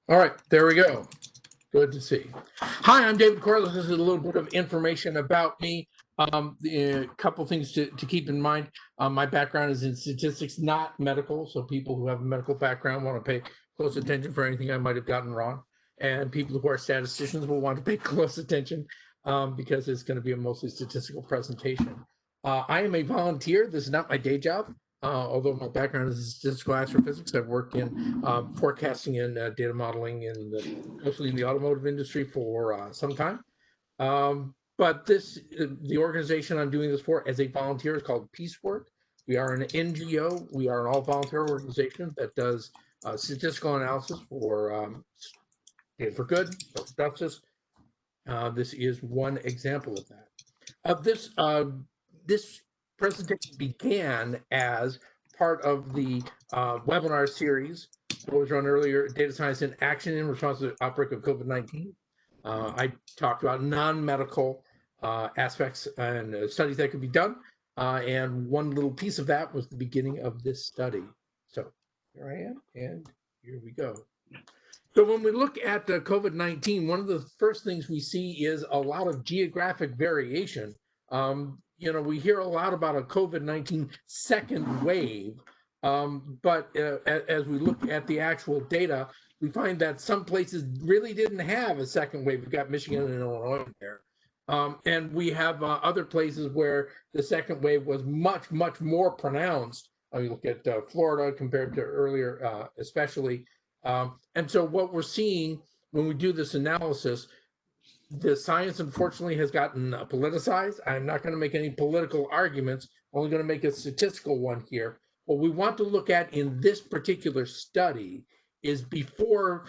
All right, there we go. Good to see. Hi, I'm David Corliss. This is a little bit of information about me. A couple things to keep in mind. My background is in statistics, not medical. So people who have a medical background want to pay close attention for anything I might have gotten wrong. And people who are statisticians will want to pay close attention because it's going to be a mostly statistical presentation. I am a volunteer. This is not my day job. Although my background is in statistical astrophysics, I've worked in forecasting and data modeling, mostly in the automotive industry for some time. But the organization I'm doing this for as a volunteer is called Peacework. We are an NGO. We are an all-volunteer organization that does statistical analysis for data for good, social justice. This is one example of that. This presentation began as part of the webinar series that was run earlier, Data Science in Action in Response to the Outbreak of COVID-19. I talked about non-medical aspects and studies that could be done, and one little piece of that was the beginning of this study. So here I am, and here we go. So when we look at COVID-19, one of the first things we see is a lot of geographic variation. We hear a lot about a COVID-19 second wave, but as we look at the actual data, we find that some places really didn't have a second wave. We've got Michigan and Illinois there. And we have other places where the second wave was much, much more pronounced. You look at Florida compared to earlier, especially. And so what we're seeing when we do this analysis, the science, unfortunately, has gotten politicized. I'm not going to make any political arguments. I'm only going to make a statistical one here. What we want to look at in this particular study is before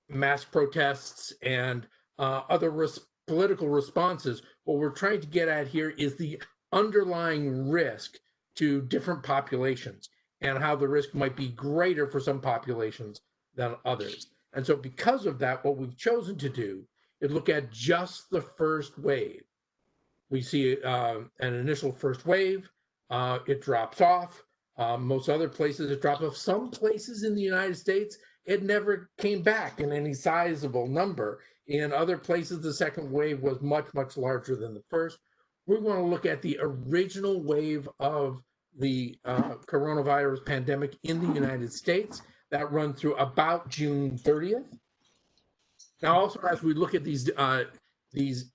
mass protests and other political responses. What we're trying to get at here is the underlying risk to different populations and how the risk might be greater for some populations than others. And so because of that, what we've chosen to do is look at just the first wave. We see an initial first wave, it drops off. Most other places it drops off. Some places in the United States, it never came back in any sizable number. In other places, the second wave was much, much larger than the first. We're going to look at the original wave of the coronavirus pandemic in the United States that run through about June 30th. Now, also, as we look at these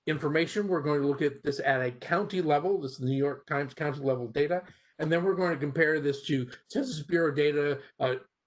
information, we're going to look at this at a county level. This is the New York Times county level data. And then we're going to compare this to Census Bureau data,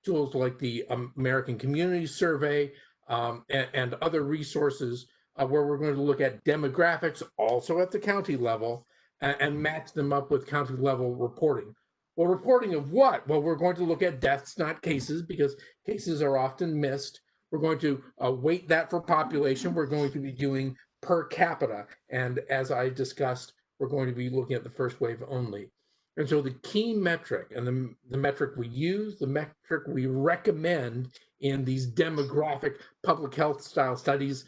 tools like the American Community Survey, and other resources where we're going to look at demographics also at the county level and match them up with county level reporting. Well, reporting of what? Well, we're going to look at deaths, not cases, because cases are often missed. We're going to weight that for population. We're going to be doing per capita. And as I discussed, we're going to be looking at the first wave only. And so the key metric and the metric we use, the metric we recommend in these demographic public health style studies,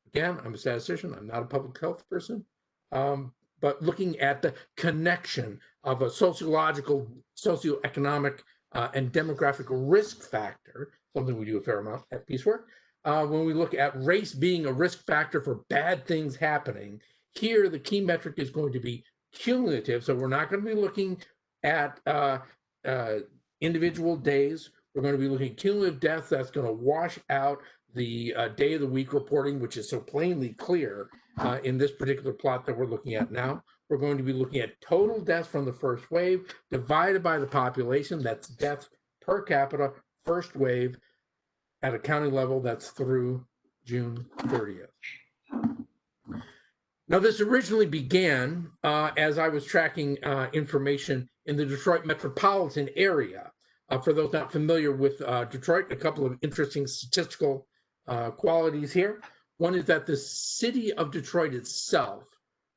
again, I'm a statistician, I'm not a public health person, but looking at the connection of a sociological, socioeconomic, and demographic risk factor, something we do a fair amount at Peacework. When we look at race being a risk factor for bad things happening, here the key metric is going to be cumulative. So we're not going to be looking at individual days. We're going to be looking at cumulative deaths. That's going to wash out the day of the week reporting, which is so plainly clear in this particular plot that we're looking at now. We're going to be looking at total deaths from the first wave divided by the population. That's deaths per capita, first wave at a county level. That's through June 30th. Now, this originally began as I was tracking information in the Detroit metropolitan area. For those not familiar with Detroit, a couple of interesting statistical qualities here. One is that the city of Detroit itself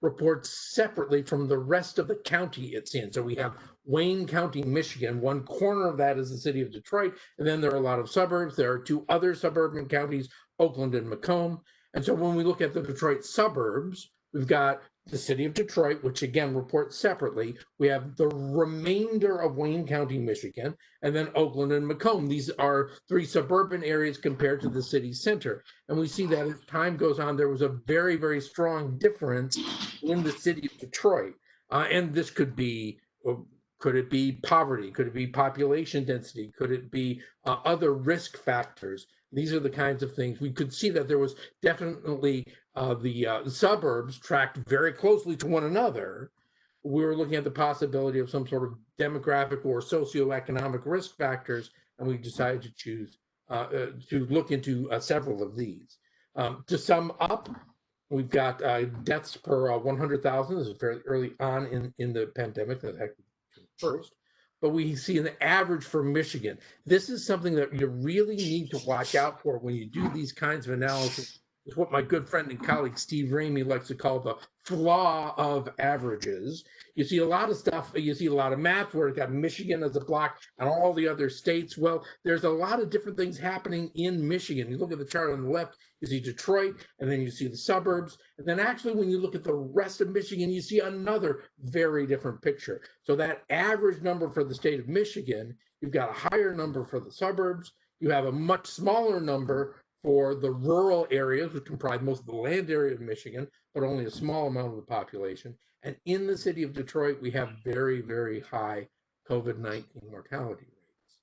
reports separately from the rest of the county it's in. So we have Wayne County, Michigan. One corner of that is the city of Detroit, and then there are a lot of suburbs. There are two other suburban counties, Oakland and Macomb. And so when we look at the Detroit suburbs, we've got the city of Detroit, which again reports separately. We have the remainder of Wayne County, Michigan, and then Oakland and Macomb. These are three suburban areas compared to the city center. And we see that as time goes on, there was a very, very strong difference in the city of Detroit. And this could it be poverty? Could it be population density? Could it be other risk factors? These are the kinds of things. We could see that there was definitely the suburbs tracked very closely to one another. We were looking at the possibility of some sort of demographic or socioeconomic risk factors, and we decided to choose to look into several of these. To sum up, we've got deaths per 100,000. This is fairly early on in the pandemic, that happened first. But we see an average for Michigan. This is something that you really need to watch out for when you do these kinds of analysis. It's what my good friend and colleague Steve Ramey likes to call the flaw of averages. You see a lot of stuff, you see a lot of math where it's got Michigan as a block and all the other states. Well, there's a lot of different things happening in Michigan. You look at the chart on the left, you see Detroit, and then you see the suburbs. And then actually when you look at the rest of Michigan, you see another very different picture. So that average number for the state of Michigan, you've got a higher number for the suburbs. You have a much smaller number for the rural areas, which comprise most of the land area of Michigan, but only a small amount of the population. And in the city of Detroit, we have very, very high COVID-19 mortality rates.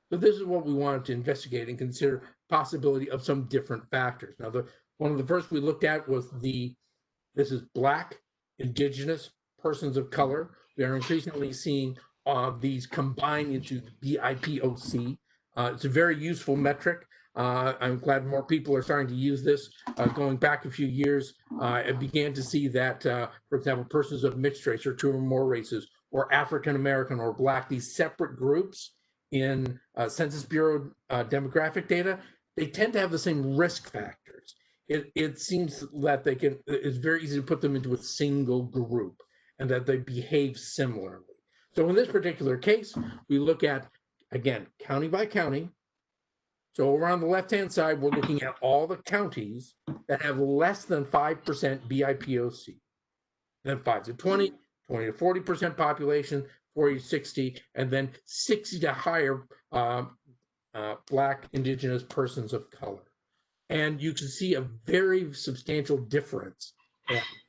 So this is what we wanted to investigate and consider possibility of some different factors. Now, one of the first we looked at was this is Black, Indigenous, persons of color. We are increasingly seeing these combined into BIPOC. It's a very useful metric. I'm glad more people are starting to use this. Going back a few years, I began to see that, for example, persons of mixed race or two or more races, or African American or Black, these separate groups in Census Bureau demographic data, they tend to have the same risk factors. It seems that it's very easy to put them into a single group and that they behave similarly. So in this particular case, we look at, again, county by county. So over on the left-hand side, we're looking at all the counties that have less than 5% BIPOC. Then 5 to 20, 20 to 40% population, 40 to 60, and then 60 to higher Black, Indigenous, persons of color. And you can see a very substantial difference.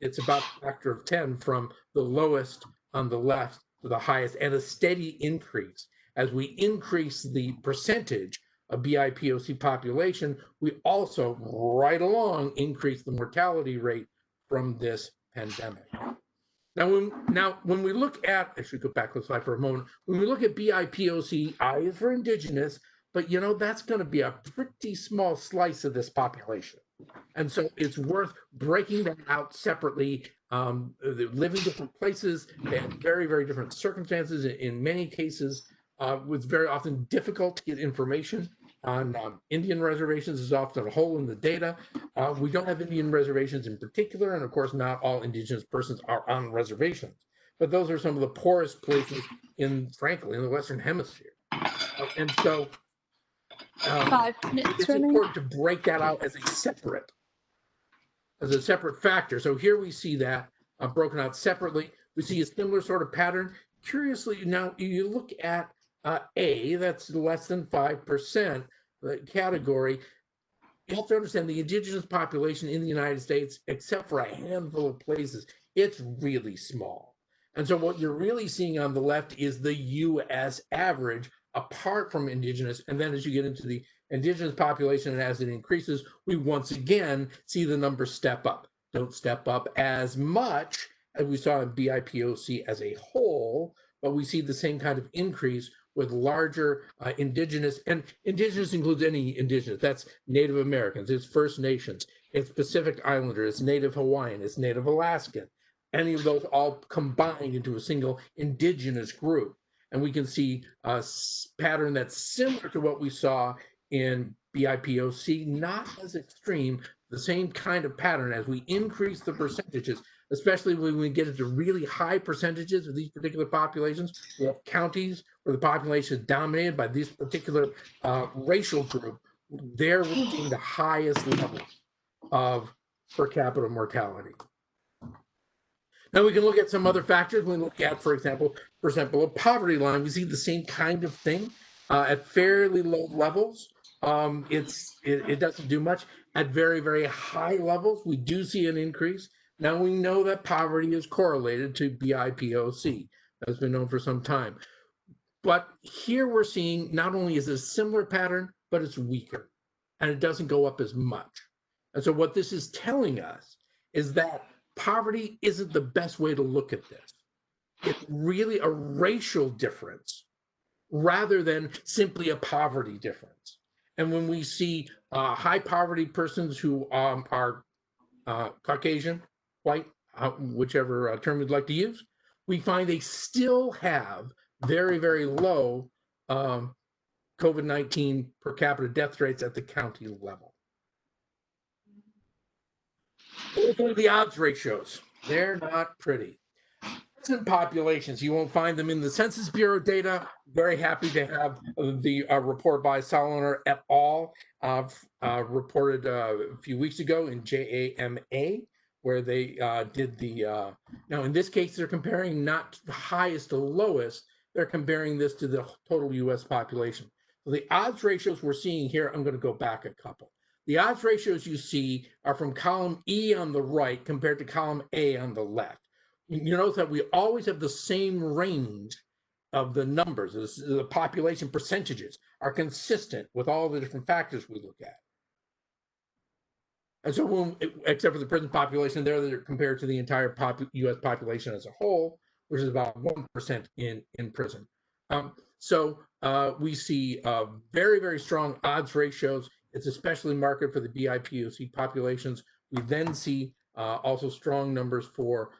It's about a factor of 10 from the lowest on the left to the highest, and a steady increase. As we increase the percentage of BIPOC population, we also right along increase the mortality rate from this pandemic. Now, when we look at, I should go back to the slide for a moment. When we look at BIPOC, I is for Indigenous, but that's going to be a pretty small slice of this population. And so it's worth breaking that out separately. They live in different places. They have very, very different circumstances. In many cases, it's very often difficult to get information on Indian reservations. Is often a hole in the data. We don't have Indian reservations in particular, and of course, not all Indigenous persons are on reservations. But those are some of the poorest places frankly, in the Western Hemisphere. And so it's important to break that out as a separate factor. So here we see that broken out separately. We see a similar sort of pattern. Curiously, now you look at A, that's less than 5% category. You have to understand the Indigenous population in the United States, except for a handful of places, it's really small. And so what you're really seeing on the left is the U.S. average apart from Indigenous. And then as you get into the Indigenous population and as it increases, we once again see the numbers step up. Don't step up as much as we saw in BIPOC as a whole, but we see the same kind of increase with larger Indigenous, and Indigenous includes any Indigenous. That's Native Americans, it's First Nations, it's Pacific Islander, it's Native Hawaiian, it's Native Alaskan. Any of those all combined into a single Indigenous group. And we can see a pattern that's similar to what we saw in BIPOC, not as extreme, the same kind of pattern as we increase the percentages, especially when we get into really high percentages of these particular populations. We have counties where the population is dominated by this particular racial group. They're reaching the highest level of per capita mortality. Now we can look at some other factors. We look at, for example, a poverty line. We see the same kind of thing at fairly low levels. It doesn't do much. At very, very high levels, we do see an increase. Now we know that poverty is correlated to BIPOC. That's been known for some time. But here we're seeing not only is it a similar pattern, but it's weaker and it doesn't go up as much. And so what this is telling us is that poverty isn't the best way to look at this. It's really a racial difference rather than simply a poverty difference. And when we see high poverty persons who are Caucasian, white, whichever term you'd like to use, we find they still have very, very low COVID-19 per capita death rates at the county level. Look at the odds ratios. They're not pretty. Prison populations, you won't find them in the Census Bureau data. Very happy to have the report by Soloner et al. Reported a few weeks ago in JAMA, where they did the, now in this case, they're comparing not the highest to lowest, they're comparing this to the total US population. So the odds ratios we're seeing here, I'm gonna go back a couple. The odds ratios you see are from column E on the right compared to column A on the left. You notice that we always have the same range of the numbers. The population percentages are consistent with all the different factors we look at. And so when, except for the prison population there, they're compared to the entire US population as a whole, which is about 1% in prison. We see very, very strong odds ratios. It's especially marked for the BIPOC populations. We then see also strong numbers for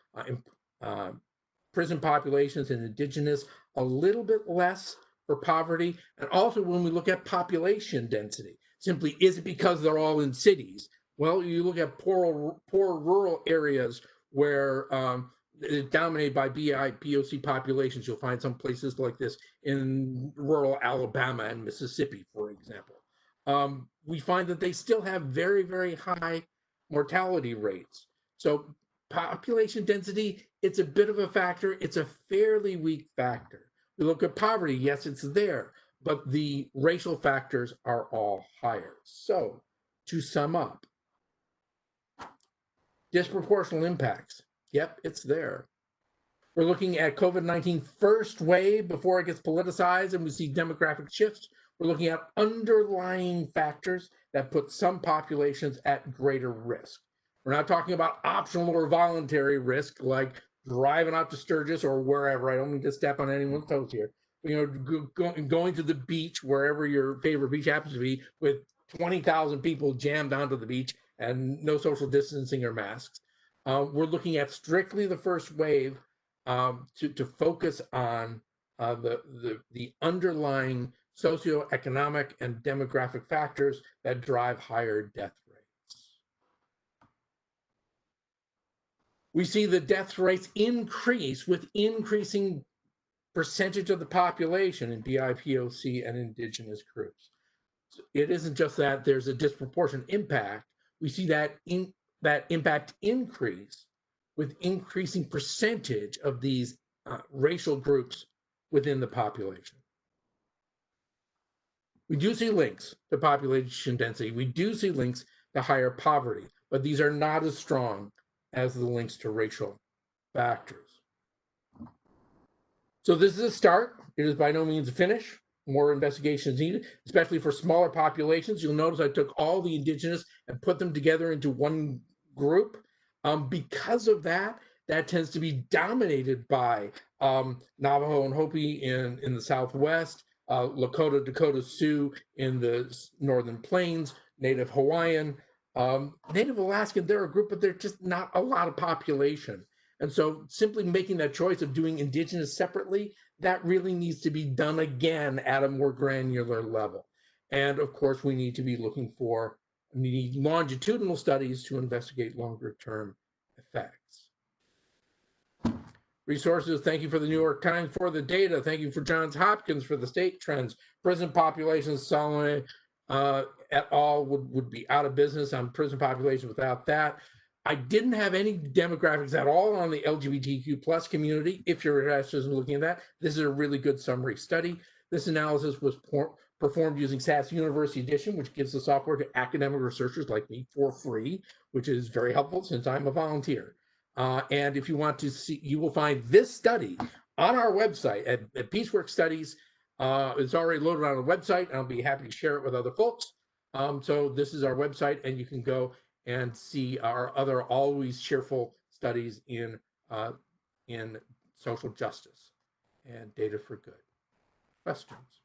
prison populations and indigenous, a little bit less for poverty. And also when we look at population density, simply is it because they're all in cities? Well, you look at poor rural areas where it's dominated by BIPOC populations. You'll find some places like this in rural Alabama and Mississippi, for example. We find that they still have very, very high mortality rates. So population density, it's a bit of a factor. It's a fairly weak factor. We look at poverty, yes, it's there, but the racial factors are all higher. So to sum up, disproportional impacts, yep, it's there. We're looking at COVID-19 first wave before it gets politicized and we see demographic shifts. We're looking at underlying factors that put some populations at greater risk. We're not talking about optional or voluntary risk like driving out to Sturgis or wherever. I don't mean to step on anyone's toes here. You know, going to the beach, wherever your favorite beach happens to be, with 20,000 people jammed onto the beach and no social distancing or masks. We're looking at strictly the first wave to focus on the underlying socioeconomic and demographic factors that drive higher death rates. We see the death rates increase with increasing percentage of the population in BIPOC and indigenous groups. So it isn't just that there's a disproportionate impact. We see that impact increase with increasing percentage of these racial groups within the population. We do see links to population density. We do see links to higher poverty, but these are not as strong as the links to racial factors. So this is a start. It is by no means a finish. More investigation is needed, especially for smaller populations. You'll notice I took all the indigenous and put them together into one group. Because of that, that tends to be dominated by Navajo and Hopi in the Southwest, Lakota, Dakota, Sioux in the Northern Plains, Native Hawaiian, Native Alaskan. They're a group, but they're just not a lot of population. And so simply making that choice of doing indigenous separately, that really needs to be done again at a more granular level. And of course, we need to be looking for longitudinal studies to investigate longer term effects. Resources, thank you for the New York Times for the data. Thank you for Johns Hopkins for the state trends. Prison populations, Solomon et al. would be out of business on prison population without that. I didn't have any demographics at all on the LGBTQ plus community. If you're interested in looking at that, this is a really good summary study. This analysis was performed using SAS University Edition, which gives the software to academic researchers like me for free, which is very helpful since I'm a volunteer. And if you want to see, you will find this study on our website at Piecework Studies. It's already loaded on the website, and I'll be happy to share it with other folks. So this is our website, and you can go and see our other always cheerful studies in social justice and data for good. Questions?